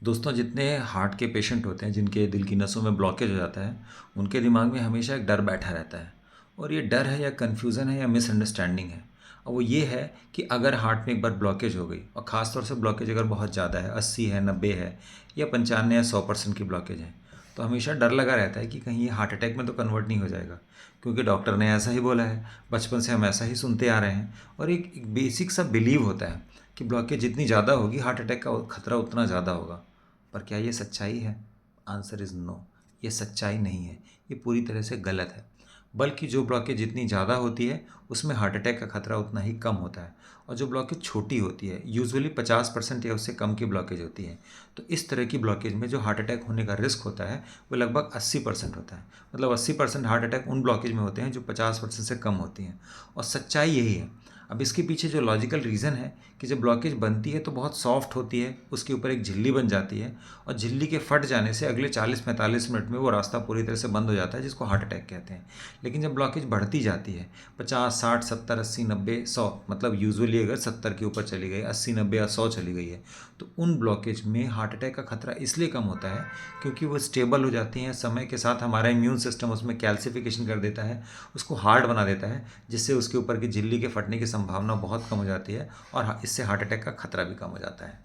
दोस्तों, जितने हार्ट के पेशेंट होते हैं जिनके दिल की नसों में ब्लॉकेज हो जाता है, उनके दिमाग में हमेशा एक डर बैठा रहता है। और ये डर है या कन्फ्यूज़न है या मिसअंडरस्टैंडिंग है। और वो ये है कि अगर हार्ट में एक बार ब्लॉकेज हो गई, और ख़ास तौर से ब्लॉकेज अगर बहुत ज़्यादा है, 80 है, 90 है, या 95 या 100% की ब्लॉकेज है, तो हमेशा डर लगा रहता है कि कहीं ये हार्ट अटैक में तो कन्वर्ट नहीं हो जाएगा। क्योंकि डॉक्टर ने ऐसा ही बोला है, बचपन से हम ऐसा ही सुनते आ रहे हैं। और एक बेसिक सा बिलीव होता है कि ब्लॉकेज जितनी ज़्यादा होगी, हार्ट अटैक का खतरा उतना ज़्यादा होगा। पर क्या ये सच्चाई है? Answer is no. ये सच्चाई नहीं है। ये पूरी तरह से गलत है। बल्कि जो ब्लॉकेज जितनी ज़्यादा होती है, उसमें हार्ट अटैक का खतरा उतना ही कम होता है। और जो ब्लॉकेज छोटी होती है, यूजुअली 50% या उससे कम की ब्लॉकेज होती है, तो इस तरह की ब्लॉकेज में जो हार्ट अटैक होने का रिस्क होता है, वो लगभग 80% होता है। मतलब 80% हार्ट अटैक उन ब्लॉकेज में होते हैं जो 50% से कम होती हैं। और सच्चाई यही है। अब इसके पीछे जो लॉजिकल रीज़न है कि जब ब्लॉकेज बनती है तो बहुत सॉफ्ट होती है, उसके ऊपर एक झिल्ली बन जाती है, और झिल्ली के फट जाने से अगले 40-45 मिनट में वो रास्ता पूरी तरह से बंद हो जाता है, जिसको हार्ट अटैक कहते हैं। लेकिन जब ब्लॉकेज बढ़ती जाती है, 50, 60, 70, 80, 90, 100, मतलब यूजुअली अगर 70 के ऊपर चली गई, 80, 90 या 100 चली गई है, तो उन ब्लॉकेज में हार्ट अटैक का खतरा इसलिए कम होता है क्योंकि वो स्टेबल हो जाती हैं। समय के साथ हमारा इम्यून सिस्टम उसमें कैल्सिफिकेशन कर देता है, उसको हार्ड बना देता है, जिससे उसके ऊपर की झिल्ली के फटने की संभावना बहुत कम हो जाती है, और इससे हार्ट अटैक का खतरा भी कम हो जाता है।